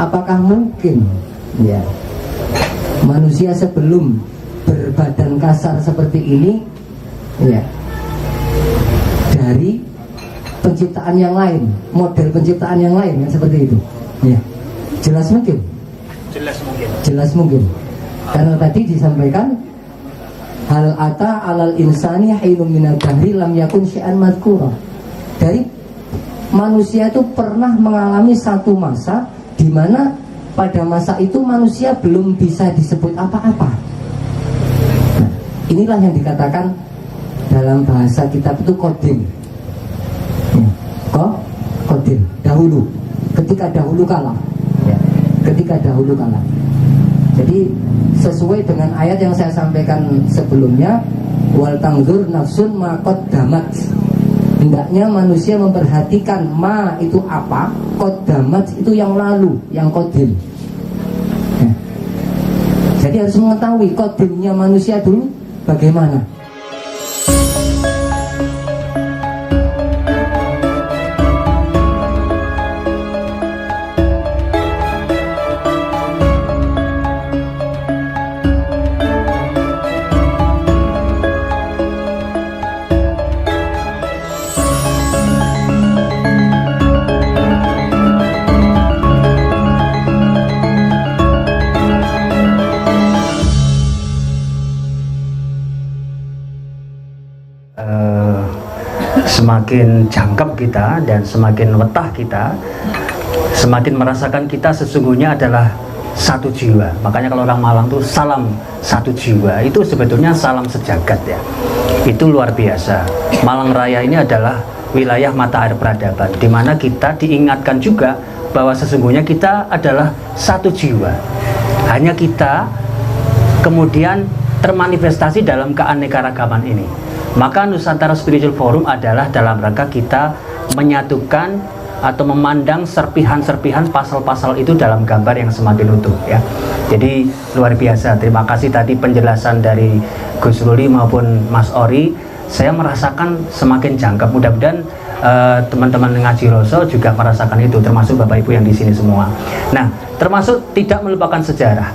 Apakah mungkin ya manusia sebelum berbadan kasar seperti ini ya dari penciptaan yang lain, model penciptaan yang lain yang seperti itu ya, jelas mungkin. Jelas mungkin. Karena tadi disampaikan hal ata alal insani hinum minal dahri lam yakun syai'an madhkura. Dari manusia itu pernah mengalami satu masa di mana pada masa itu manusia belum bisa disebut apa-apa. Nah, inilah yang dikatakan dalam bahasa kitab itu qadim. Qadim, dahulu, ketika dahulu kala. Ketika dahulu kala. Jadi sesuai dengan ayat yang saya sampaikan sebelumnya, wal tangzur nafsun ma qaddamat. Hendaknya manusia memperhatikan ma itu apa, qaddamat itu yang lalu, yang qadim. Jadi harus mengetahui qadimnya manusia dulu bagaimana. Semakin jangkep kita dan semakin wetah kita, semakin merasakan kita sesungguhnya adalah satu jiwa. Makanya kalau orang Malang tuh salam satu jiwa, itu sebetulnya salam sejagat ya. Itu luar biasa. Malang Raya ini adalah wilayah mata air peradaban, di mana kita diingatkan juga bahwa sesungguhnya kita adalah satu jiwa. Hanya kita kemudian termanifestasi dalam keanekaragaman ini. Maka Nusantara Spiritual Forum adalah dalam rangka kita menyatukan atau memandang serpihan-serpihan pasal-pasal itu dalam gambar yang semakin utuh ya. Jadi luar biasa. Terima kasih tadi penjelasan dari Gus Ruli maupun Mas Ori. Saya merasakan semakin jangkep. Mudah-mudahan teman-teman ngaji Roso juga merasakan itu, termasuk Bapak Ibu yang di sini semua. Nah, termasuk tidak melupakan sejarah.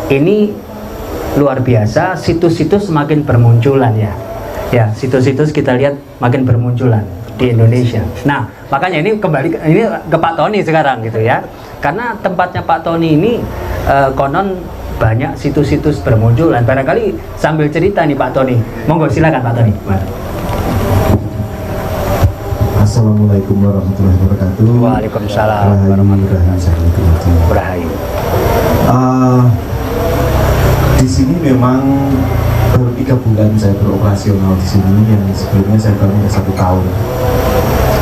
Ini luar biasa. Situs-situs semakin bermunculan ya. Ya, situs-situs kita lihat makin bermunculan di Indonesia. Nah, makanya ini kembali ke Pak Tony sekarang gitu ya. Karena tempatnya Pak Tony ini konon banyak situs-situs bermunculan. Barangkali sambil cerita nih Pak Tony. Monggo silakan Pak Tony. Assalamualaikum warahmatullahi wabarakatuh. Waalaikumsalam warahmatullahi wabarakatuh. Di sini memang baru 3 bulan saya beroperasional di sini, yang sebelumnya saya baru 1 tahun.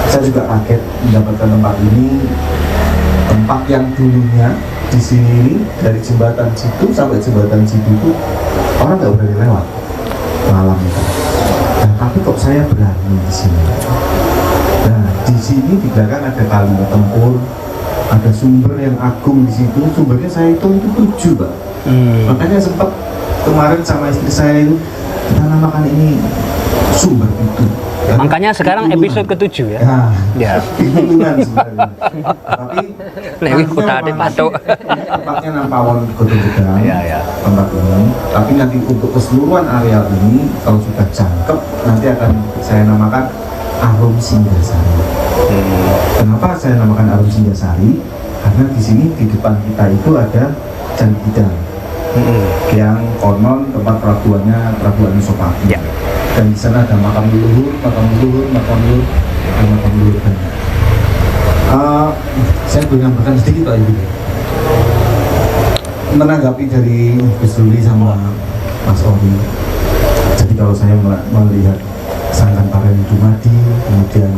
Saya juga kaget mendapatkan tempat ini, tempat yang dulunya di sini ini dari jembatan situ sampai jembatan situ itu orang nggak berani lewat malam itu. Nah, tapi kok saya berani di sini. Nah, di sini di belakang ada kali tempur, ada sumber yang agung di situ. Sumbernya saya hitung itu 7, Pak. Makanya sempat kemarin sama istri saya itu kita namakan ini sumber itu. Makanya sekarang episode ke-7 ya. Ya. Pitulungan sebenarnya. Tapi Lewi kota ada patok. Tempatnya Nampawon Godong Gedang. Ya. Tempat ini. Tapi nanti untuk keseluruhan area ini kalau sudah jangkep nanti akan saya namakan Arum Singgasari. Kenapa saya namakan Arum Singgasari? Karena di sini di depan kita itu ada Candi Bidang. Yang konon tempat perabuannya Prabu Anusapati ya. Dan di sana ada makam leluhur banyak. Saya boleh nambahkan sedikit Pak Ibu. Menanggapi dari Gus Ruli sama Mas Ori. Jadi kalau saya melihat Sangkan Pareng Dumadi, kemudian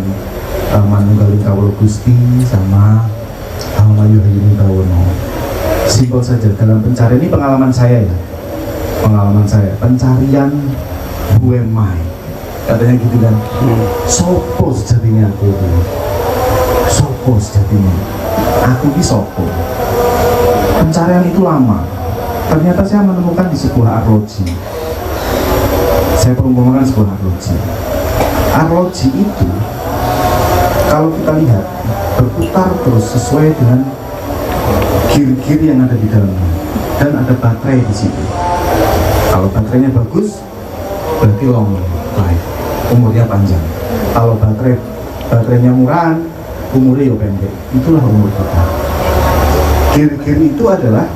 Manunggaling Kawula Gusti sama Almayu Hayuni Bawono. Simpel saja, dalam pencarian ini pengalaman saya ya, pencarian buemai katanya gitu kan. Sopo sejatinya aku itu, sopo sejatinya aku ini sopo. Pencarian itu lama, ternyata saya menemukan di sebuah arloji. Saya perumpamakan sebuah arloji. Arloji itu kalau kita lihat berputar terus sesuai dengan gear-gear yang ada di dalamnya, dan ada baterai di situ. Kalau baterainya bagus, berarti long life, umurnya panjang. Kalau baterainya murahan, umurnya ya pendek. Itulah umur kita. Gear-gear itu adalah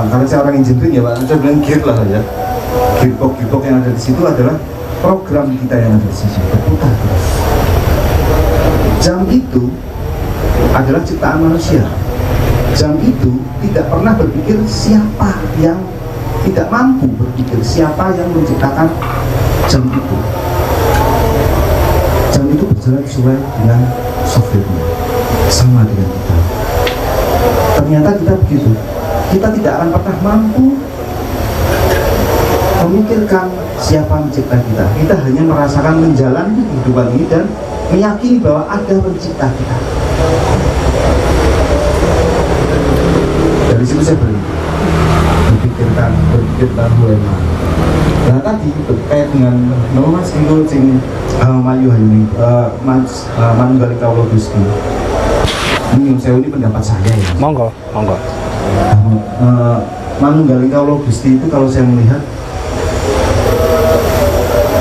karena saya orang engineering ya Pak, saya bilang gear lah ya. Gearbox yang ada di situ adalah program kita yang ada di situ, berputar terus. Jam itu adalah ciptaan manusia. Jam itu tidak pernah berpikir siapa yang tidak mampu berpikir siapa yang menciptakan jam itu. Jam itu berjalan sesuai dengan software-nya, sama dengan kita. Ternyata kita begitu. Kita tidak akan pernah mampu memikirkan siapa mencipta kita. Kita hanya merasakan menjalani kehidupan ini dan meyakini bahwa ada pencipta kita. Dari situ saya berpikir tentang Huema. Nah tadi terkait dengan nama Mas Kiko Cing Mayu Hayuni Manunggaling Kawula Gusti. Ini saya ini pendapat saya ya. Monggo. Manunggaling Kawula Gusti itu kalau saya melihat,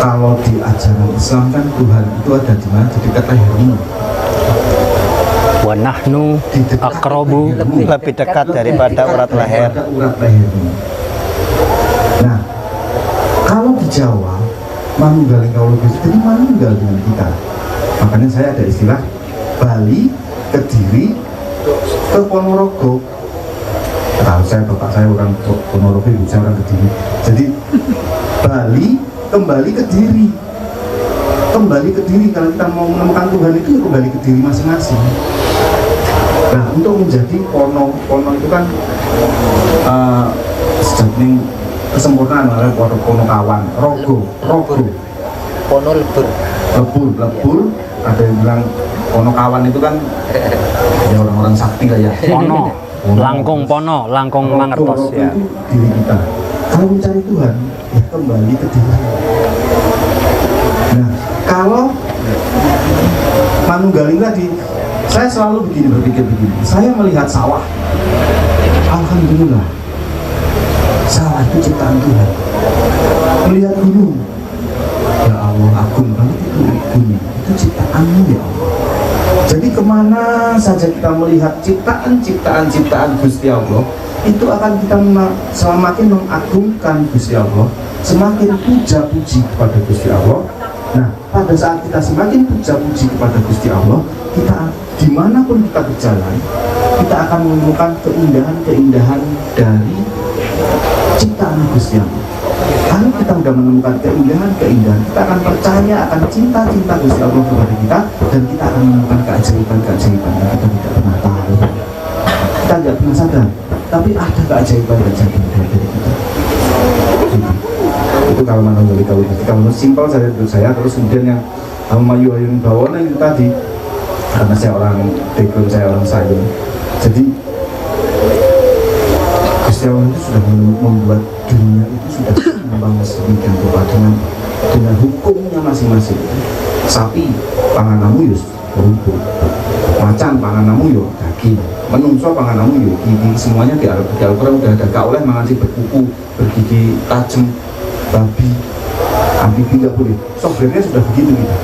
kalau di ajaran Islam kan Tuhan itu ada di mana? Di dekat lehermu. Wa nahnu aqrabu, lebih dekat daripada urat leher. Nah, kalau di Jawa Manunggaling Kawula Gusti itu manunggal dengan kita. Makanya saya ada istilah Bali, Kediri, ke Ponorogo. Tahu saya, bapak saya orang Ponorogo, ibu saya orang Kediri. Jadi Bali kembali ke diri, kalau kita mau menemukan Tuhan itu ya kembali ke diri masing-masing. Nah, untuk menjadi pono itu kan sejatinya kesempurnaan oleh pono kawan, rogo, Pono lebur. lebur. Ada yang bilang pono kawan itu kan ya orang-orang sakti lah ya. Pono, langkung pono, langkung mangertos ya. Itu diri kita. Kalau mencari Tuhan, ya kembali ke diri. Nah, kalau manunggaling tadi, saya selalu berpikir begini. Saya melihat sawah, alhamdulillah, sawah itu ciptaan Tuhan. Melihat gunung, ya Allah, agung banget itu gunung, itu ciptaanmu ya Allah. Jadi kemana saja kita melihat ciptaan Gusti Allah, itu akan kita semakin mengagungkan Gusti Allah, semakin puja-puji kepada Gusti Allah. Nah, pada saat kita semakin puja-puji kepada Gusti Allah, kita dimanapun kita berjalan, kita akan menemukan keindahan-keindahan dari ciptaan Gusti Allah. Kalau kita sudah menemukan keindahan-keindahan, kita akan percaya akan cinta-cinta Gusti Allah kepada kita, dan kita akan menemukan keajaiban-keajaiban yang kita tidak pernah tahu. Kita tidak pernah sadar, tapi ada keajaiban-keajaiban dari kita. Itu kalau Manunggaling Kawula Gusti. Kalau simpel saja menurut saya. Terus kemudian yang Mayu Hayuni Bawana itu tadi, karena saya orang background, saya orang sayur, jadi Gusti Allah itu sudah membuat dunia itu sudah membangun sedemikian rupa dengan hukumnya masing-masing. Sapi panganamu yus rumput, macan panganamu yo daging, menungso panganamu yo gigi. Semuanya di Al-Quran udah ada. Gak oleh mangan si berkuku, bergigi tajam, babi, amfibi nggak boleh. Softwarenya sudah begitu kita.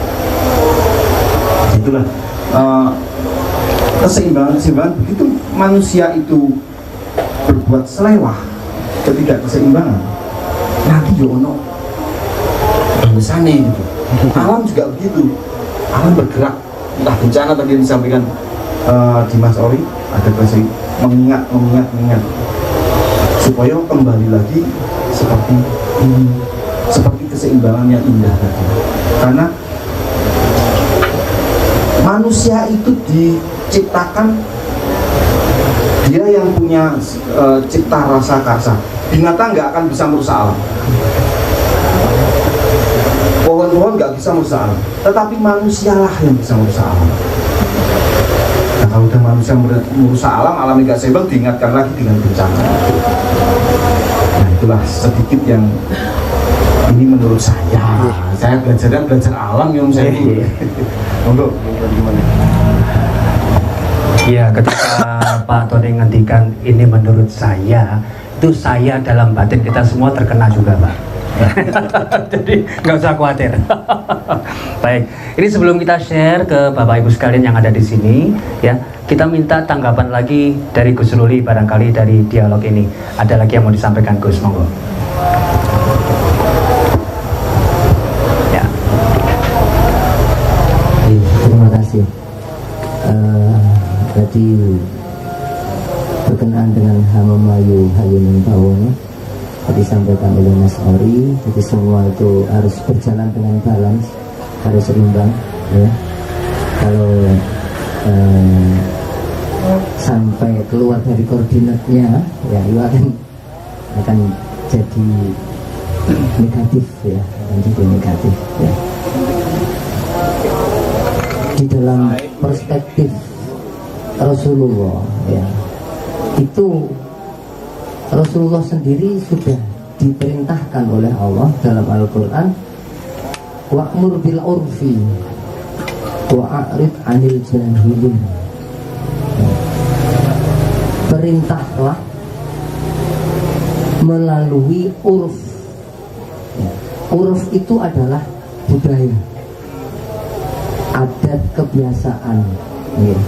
Itulah keseimbangan begitu manusia itu berbuat selewah, ketidakkeseimbangan, nanti yo ono bangusane gitu. Alam juga begitu, alam bergerak, entah bencana tadi yang disampaikan Dimas Ori, ada kasih mengingat supaya kembali lagi seperti ini, seperti keseimbangan yang indah tadi. Karena manusia itu diciptakan, dia yang punya cipta rasa karsa. Binatang nggak akan bisa merusak alam, pohon-pohon nggak bisa merusak alam, tetapi manusialah yang bisa merusak alam. Nah, kalau udah manusia merusak alam, alam nggak seimbang, diingatkan lagi dengan bencana. Nah, itulah sedikit yang ini menurut saya. Saya belajar alam yang saya itu. Untuk Ya, ketika Pak Tony ngendikan ini menurut saya, itu saya dalam batin kita semua terkena juga, Pak. Jadi nggak usah khawatir. Baik, ini sebelum kita share ke Bapak Ibu sekalian yang ada di sini, ya, kita minta tanggapan lagi dari Gus Ruli barangkali dari dialog ini. Ada lagi yang mau disampaikan, Gus? Monggo. Ya. Terima kasih. Tadi berkenaan dengan Hamamayu Hayuning Bawono disampaikan oleh Mas Ori, jadi semua itu harus berjalan dengan balance, harus seimbang, ya. Kalau sampai keluar dari koordinatnya, ya itu akan jadi negatif, ya, akan jadi negatif, ya. Di dalam perspektif Rasulullah, ya, itu Rasulullah sendiri sudah diperintahkan oleh Allah dalam Al-Quran, wa'mur bil urfi wa'arid anil jahilin. Perintahlah melalui urf. Urf itu adalah budaya, adat, kebiasaan, ya.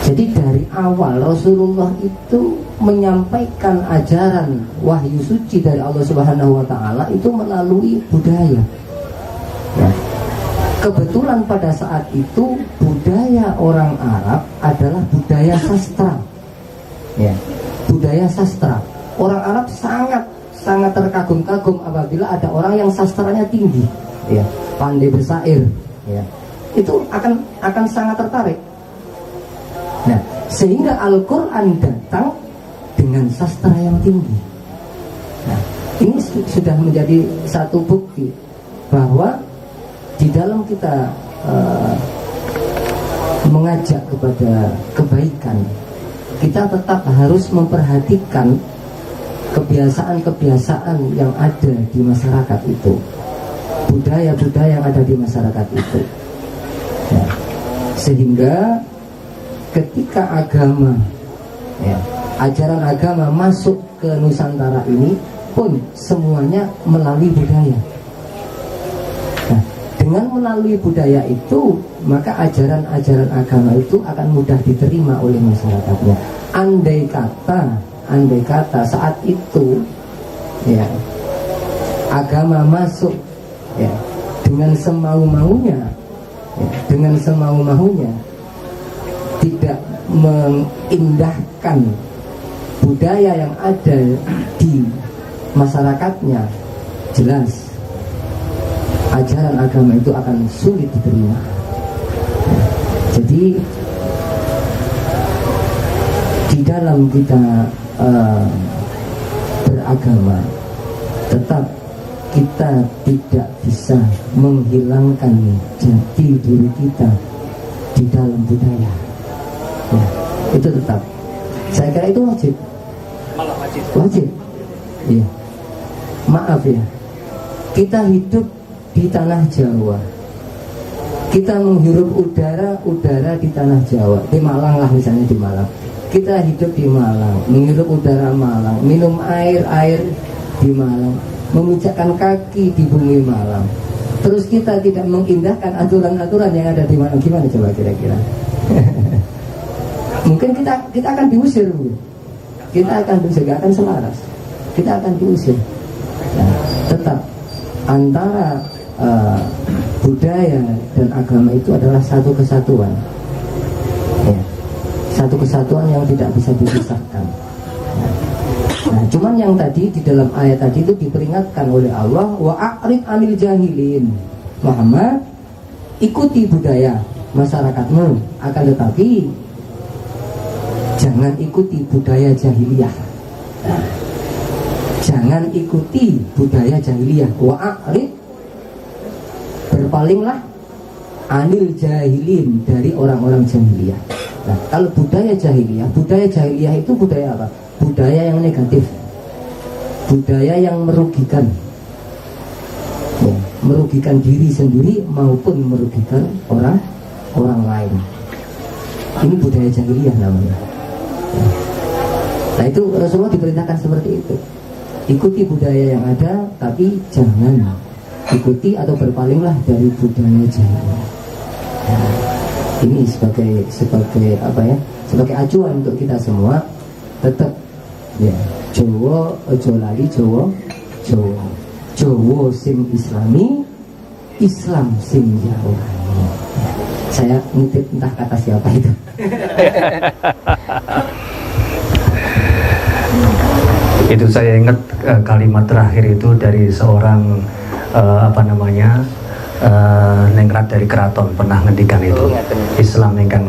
Jadi dari awal Rasulullah itu menyampaikan ajaran wahyu suci dari Allah Subhanahu wa Ta'ala itu melalui budaya, ya. Kebetulan pada saat itu budaya orang Arab adalah budaya sastra, ya. Budaya sastra. Orang Arab sangat terkagum-kagum apabila ada orang yang sastranya tinggi, ya, pandai bersair, ya. Itu akan sangat tertarik. Nah, sehingga Al-Quran datang dengan sastra yang tinggi. Nah, ini sudah menjadi satu bukti bahwa di dalam kita mengajak kepada kebaikan, kita tetap harus memperhatikan kebiasaan-kebiasaan yang ada di masyarakat itu, budaya-budaya yang ada di masyarakat itu, ya. Sehingga ketika agama, ya, ajaran agama masuk ke Nusantara ini pun semuanya melalui budaya. Nah, dengan melalui budaya itu, maka ajaran-ajaran agama itu akan mudah diterima oleh masyarakatnya. Andai kata saat itu, ya, agama masuk, ya, dengan semau-maunya, ya, dengan semau-maunya, tidak mengindahkan budaya yang ada di masyarakatnya, jelas ajaran agama itu akan sulit diterima. Jadi di dalam kita beragama, tetap kita tidak bisa menghilangkan jati diri kita di dalam budaya. Ya, itu tetap. Saya kira itu wajib. Malah Wajib. Iya. Maaf ya. Kita hidup di tanah Jawa. Kita menghirup udara di tanah Jawa. Di Malang lah misalnya, di Malang. Kita hidup di Malang, menghirup udara Malang, minum air di Malang, memijakkan kaki di bumi Malang. Terus kita tidak mengindahkan aturan-aturan yang ada di Malang, gimana coba kira-kira? Mungkin kita akan diusir, kita akan diusir, gak akan selaras, kita akan diusir. Nah, tetap antara budaya dan agama itu adalah satu kesatuan, ya, satu kesatuan yang tidak bisa dipisahkan. Nah, cuman yang tadi di dalam ayat tadi itu diperingatkan oleh Allah, wa a'rid anil jahilin. Muhammad, ikuti budaya masyarakatmu, akan tetapi jangan ikuti budaya jahiliyah. Nah, jangan ikuti budaya jahiliyah. Wa a'rid, berpalinglah anil jahilin, dari orang-orang jahiliyah. Nah, kalau budaya jahiliyah itu budaya apa? Budaya yang negatif, budaya yang merugikan, ya, merugikan diri sendiri maupun merugikan orang orang lain. Ini budaya jahiliyah namanya. Nah itu Rasulullah diperintahkan seperti itu. Ikuti budaya yang ada, tapi jangan ikuti atau berpalinglah dari budaya jahiliyah. Nah, ini sebagai apa ya? Sebagai acuan untuk kita semua. Tetap ya, Jawa ojo lali Jawa sing Islami, Islam sing Yahudi. Saya ngutip entah kata siapa itu. Itu saya ingat kalimat terakhir itu dari seorang nengrat dari keraton pernah ngendikan itu. Islam ingkang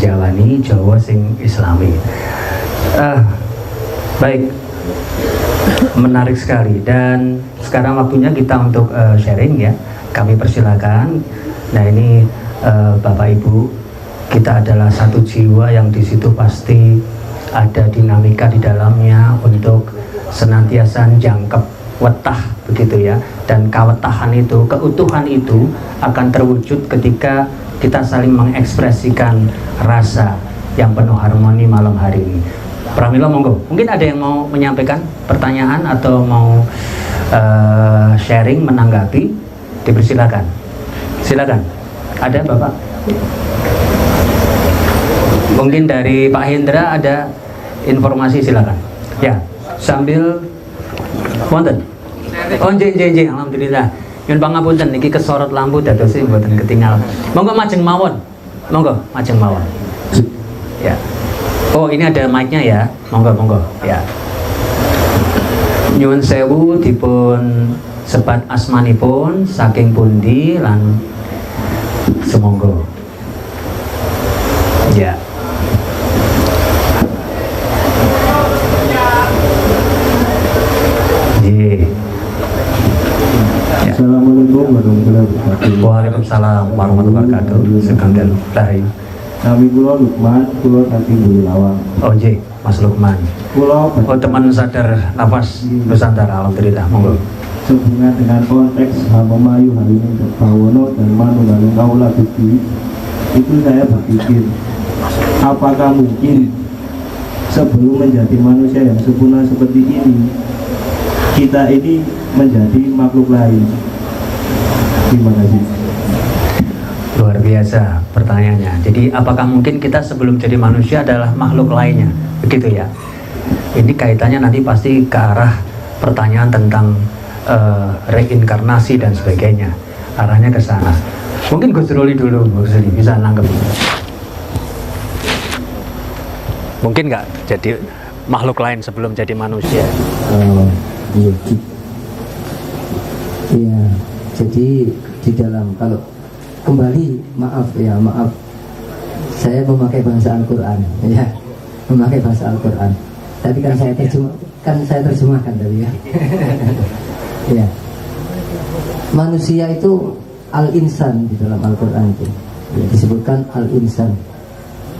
jalani, Jawa sing Islami. Baik, menarik sekali. Dan sekarang waktunya kita untuk sharing ya. Kami persilakan. Nah ini Bapak Ibu, kita adalah satu jiwa yang di situ pasti ada dinamika di dalamnya untuk senantiasa jangkep wetah begitu ya. Dan kewetahan itu, keutuhan itu akan terwujud ketika kita saling mengekspresikan rasa yang penuh harmoni malam hari ini. Pramila monggo, mungkin ada yang mau menyampaikan pertanyaan atau mau sharing, menanggapi, dipersilakan. Silakan. Ada Bapak? Mungkin dari Pak Hendra ada informasi, silakan. Ya, sambil wonten. Oh, nggih, alhamdulillah. Nyun pangapunten niki kesorot lampu dados mboten ketinggal. Monggo majeng mawon. Monggo majeng mawon. Ya. Oh, ini ada mic-nya ya. Monggo. Ya. Nyuwun sewu dipun sebat asmanipun saking pundi lan semonggo. Ya. Assalamualaikum warahmatullahi wabarakatuh. Waalaikumsalam warahmatullahi wabarakatuh. Sekalian lahi. Kami kula Lukman, kula saking Bulawang. Oh nggih, Mas Lukman. Kula Oh teman sadar nafas Nusantara, alhamdulillah. Monggo. sehubungan dengan konteks Hamayu Harini Bawono dan Manunggalung Kaula Gusti, itu saya berpikir, apakah mungkin sebelum menjadi manusia yang sempurna seperti ini, kita ini menjadi makhluk lain? Terima kasih. Luar biasa pertanyaannya. Jadi apakah mungkin kita sebelum jadi manusia adalah makhluk lainnya? Begitu ya. Ini kaitannya nanti pasti ke arah pertanyaan tentang reinkarnasi dan sebagainya. Arahnya ke sana. Mungkin Gus Ruli dulu, Gus Ruli bisa nanggep. Mungkin nggak jadi makhluk lain sebelum jadi manusia? Iya. Iya. Jadi di dalam, kalau kembali maaf saya memakai bahasa Al-Quran ya, memakai bahasa Al-Quran, tapi kan saya terjemahkan tadi ya. Ya, manusia itu al-insan di dalam Al-Quran itu ya, disebutkan al-insan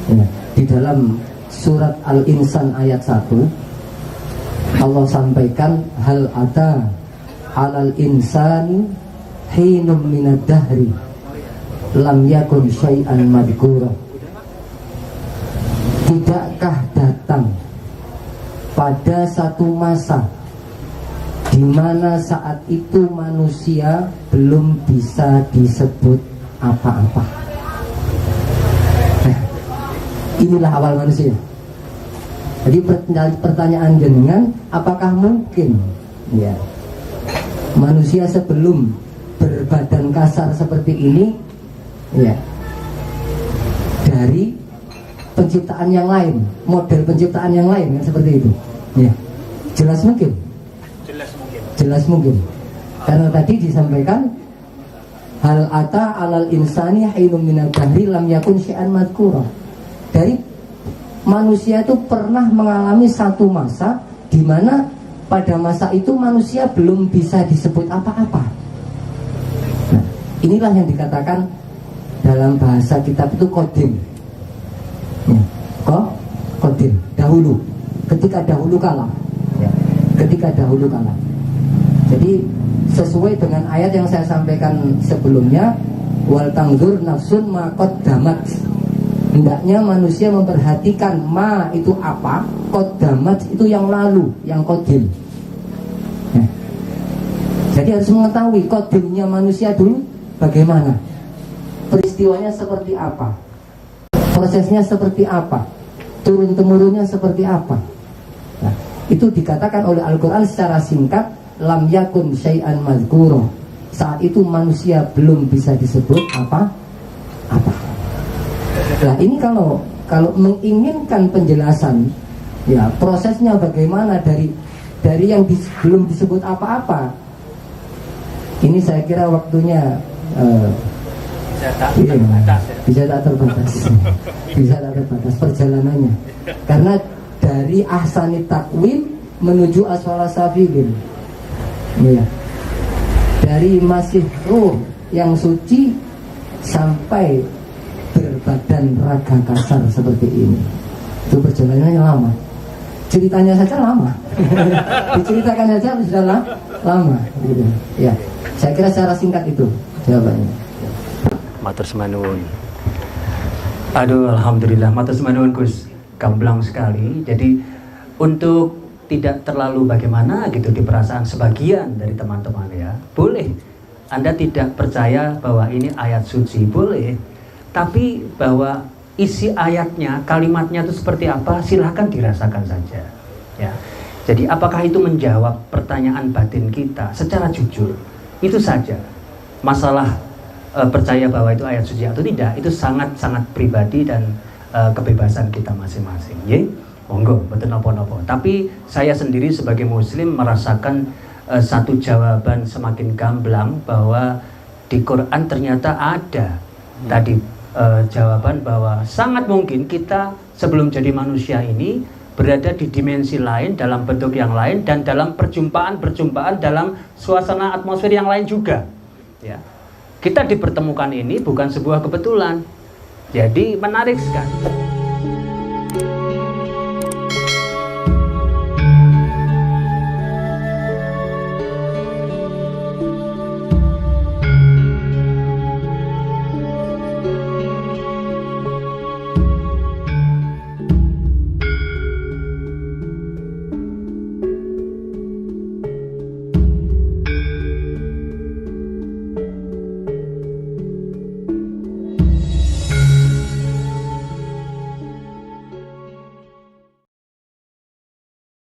ya. Di dalam surat al-insan ayat 1 Allah sampaikan hal ata alal insani hinum minad dahri lam yakun syai'an madhkura. Tidakkah datang pada satu masa di mana saat itu manusia belum bisa disebut apa-apa? Nah, inilah awal manusia. Jadi pertanyaan jenengan, apakah mungkin ya manusia sebelum berbadan kasar seperti ini ya dari penciptaan yang lain, model penciptaan yang lain kan seperti itu ya? Jelas mungkin karena tadi disampaikan hal ata alal insani hinum minad dahri lam yakun syai'an madhkura. Dari manusia itu pernah mengalami satu masa di mana pada masa itu manusia belum bisa disebut apa-apa. Nah, inilah yang dikatakan dalam bahasa kitab itu kodim ya, kodim, dahulu, ketika dahulu kala ya, ketika dahulu kala. Jadi sesuai dengan ayat yang saya sampaikan sebelumnya, wal tangdur nafsun ma qaddamat. Hendaknya manusia memperhatikan ma itu apa, qaddamat itu yang lalu, yang qadim. Jadi harus mengetahui qadimnya manusia dulu bagaimana, peristiwanya seperti apa, prosesnya seperti apa, turun temurunnya seperti apa. Nah, itu dikatakan oleh Al-Quran secara singkat, lam yakun syai'an mazkuro. Saat itu manusia belum bisa disebut apa. Nah ini kalau menginginkan penjelasan, ya prosesnya bagaimana dari yang belum disebut apa-apa. Ini saya kira waktunya bisa tak terbatas perjalanannya, karena dari ahsanit takwim menuju aswala safilin, ya, dari masih ruh yang suci sampai berbadan raga kasar seperti ini, itu perjalanannya lama, ceritanya saja lama. Diceritakan saja sudah lama gitu. Ya, saya kira secara singkat itu jawabannya. Matur semanun. Aduh, alhamdulillah, matur semanun Gus, gamblang sekali. Jadi untuk tidak terlalu bagaimana gitu di perasaan sebagian dari teman-teman ya, boleh Anda tidak percaya bahwa ini ayat suci, boleh, tapi bahwa isi ayatnya, kalimatnya itu seperti apa, silahkan dirasakan saja ya. Jadi apakah itu menjawab pertanyaan batin kita secara jujur, itu saja. Masalah percaya bahwa itu ayat suci atau tidak, itu sangat-sangat pribadi dan kebebasan kita masing-masing ya. Monggo, betul nopo-nopo. Tapi saya sendiri sebagai muslim merasakan satu jawaban semakin gamblang, bahwa di Quran ternyata ada tadi jawaban bahwa sangat mungkin kita sebelum jadi manusia ini berada di dimensi lain, dalam bentuk yang lain, dan dalam perjumpaan dalam suasana atmosfer yang lain juga ya. Kita dipertemukan ini bukan sebuah kebetulan, jadi menarik sekali.